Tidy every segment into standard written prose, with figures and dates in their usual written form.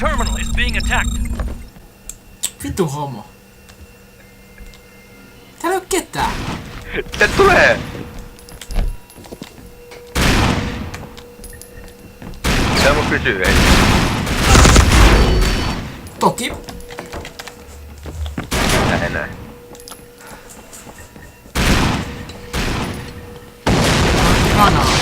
terminal is being attacked. Vitu homo. Täällä ei oo ketään. Tää tulee! Tää mun kysyy, ei. Toki. Tää enää. Kanaa.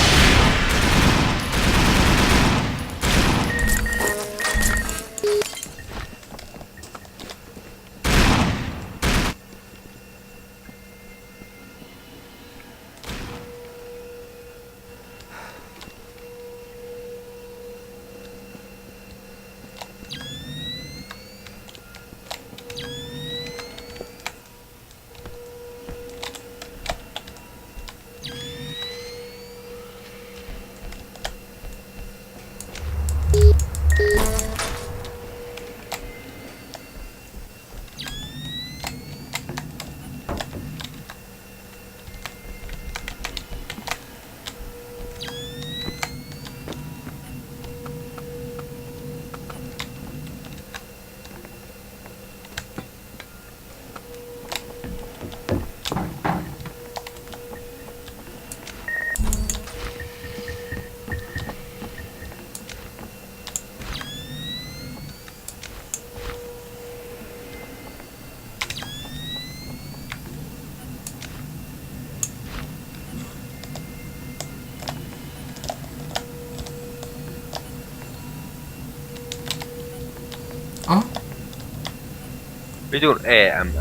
Vitun EM.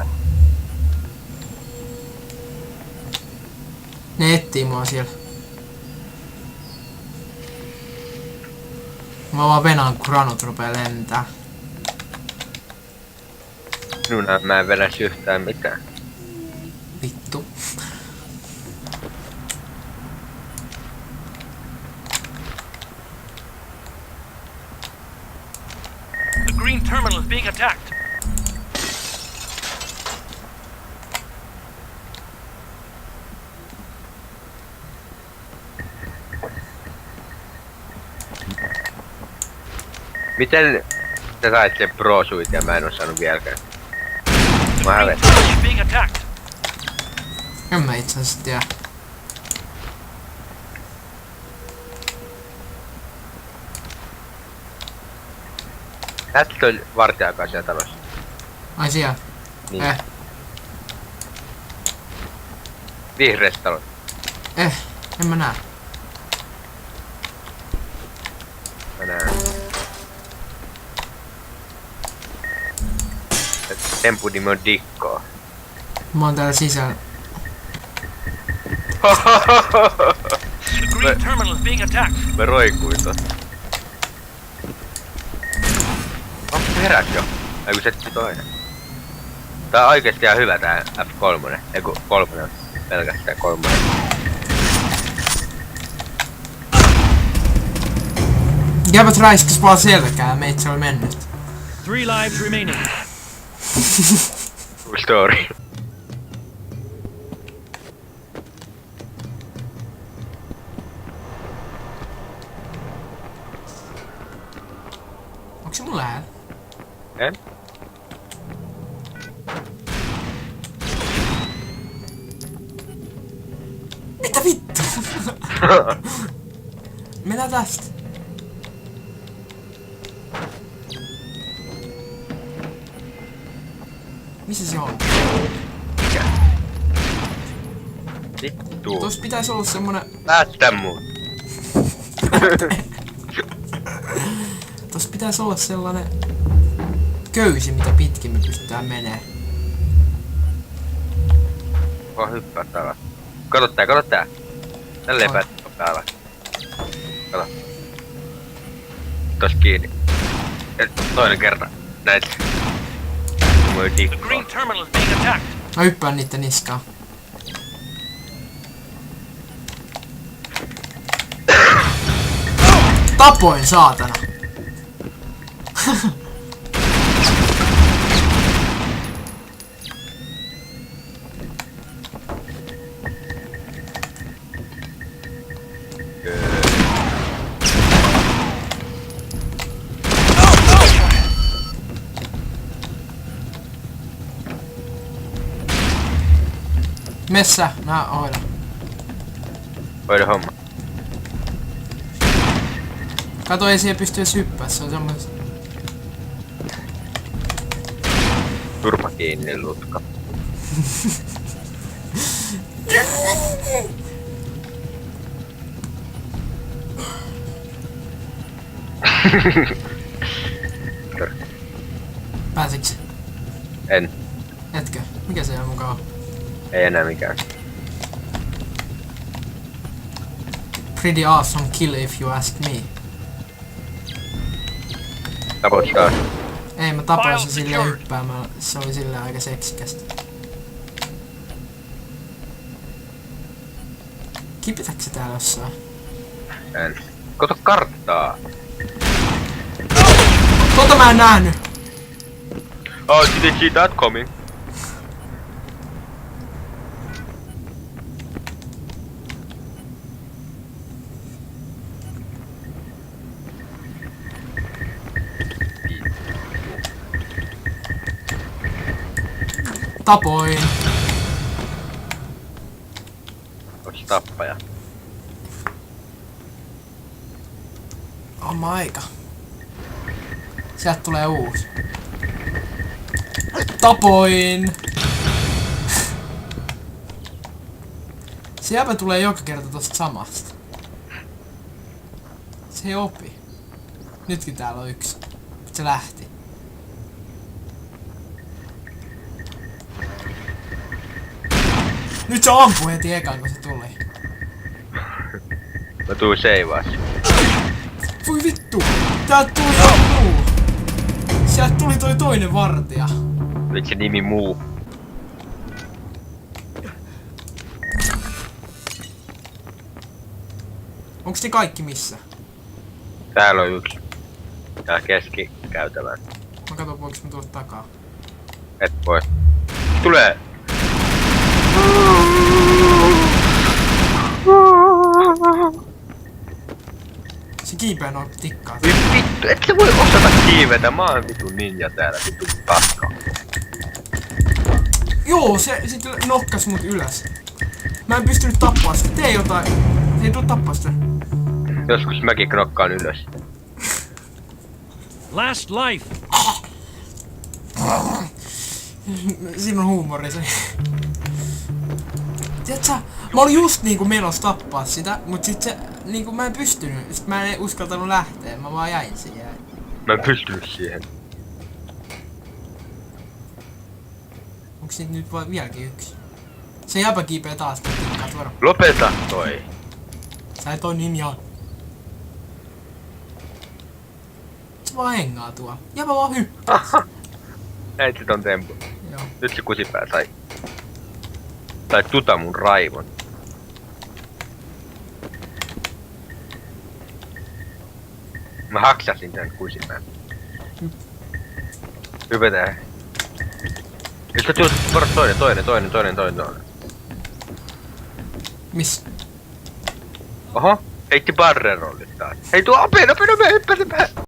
Ne etsii mua siellä. Mä vaan venaan kun ranut rupee lentää. Mä en vedä yhtään mitään. Vittu. The green terminal is being attacked. Miten sä sait sen pro-suit ja mä en oo saanut vieläkään? The Mä green hävetin. terminal is being attacked. En mä itse asiassa tiedä. Näetkö toi vartijaakaan siellä talossa? Ai siellä. Niin. Vihreässä talossa. En mä näe. Mä näen. Tempun nimi on Dikko. Mä oon täällä sisällä. The green terminal is being attacked. Mä roikuin tosta. Heräs jo. Eiku setti toinen. Tää on oikeesti ihan hyvä tää F3. Eiku 3 on pelkästään 3. Jäbät räiskäs vaan selkää, meitsi oli mennyt. 3 lives remaining. True story. Onks se mun lähellä? En? Mitä vittu? Mennään tästä. Missä se on? Mikä? Vittu. Tuossa pitäis olla semmonen... Päästä muut. Tossa pitäis olla sellainen... köysi, mitä pitkin me pystytään menee. Hyppää täällä. Kato tää. Tälleen päästä täällä. Kato. Tos kiinni. Ja toinen kerta. Näet. Voi The Dikko. green terminal is being attacked. Mä hyppään niitten niskaan. Tapoin, saatana! Messä, nää hoida. Hoida homma. Kato, ei siihen pysty edes hyppää, se on semmos... Turpa kiinni, lutka. Pääsiks? En. Etkö? Mikä se on mukaan? Ei enää mikään. Pretty awesome kill if you ask me. Tapot taas. Ei, mä tapoin sen silleen hyppäämällä. Se oli silleen aika seksikästä. Kipitäkö se täällä jossain? En. Kato karttaa. Tota mä en nähnyt! Oh, did you see that coming? Tapoin! Ois tappaja. Oma aika. Sieltä tulee uusi. Tapoin! Se jäbä tulee joka kerta tosta samasta. Se ei opi. Nytkin täällä on yksi. Mut se lähti. Nyt se ampui heti ekan kun se tuli. Mä tuun seivaas. Voi vittu! Täältä tuli joku! Sieltä tuli toi toinen vartija. Olit se nimi muu? Onks ne kaikki missä? Täällä on yksi. Tää keskikäytävän. Mä katon voinko mä tulla takaa. Et voi. Tulee! Se kiipeä noin tikkaa. Voi vittu, et sä voi osata kiivetä. Mä oon vittu ninja täällä vittu paska. Joo, se nokkas mut ylös. Mä en pystynyt tappaa sitä. Tee jotain. Ei tuu tappaa sitä. Joskus mäkin knokkaan ylös. Last life. Siinä on huumori se. Tiedätkö, mä olin just niinku menos tappaa sitä, mut sit se niinku mä en pystynyt. Sit mä en uskaltanut lähteä, mä vaan jäin siihen. Mä en pystynyt siihen. Onks sit nyt vaan vieläkin yksi? Se jäbä kiipeä taas, tikkaat varo. Lopeta toi. Sä et oo ninja. Se vaan hengaa tuolla. Jäbä vaan hyppää. Näit sit on tempu. Joo. Nyt se kusipää sai. Tai tuta mun raivon. Mä haksasin tän kusipään. Hypätään. Nyt sä tuot toinen. Miss? Oho, heitti barrerollit taas. Hei tuo nopee, hyppäsi päähän.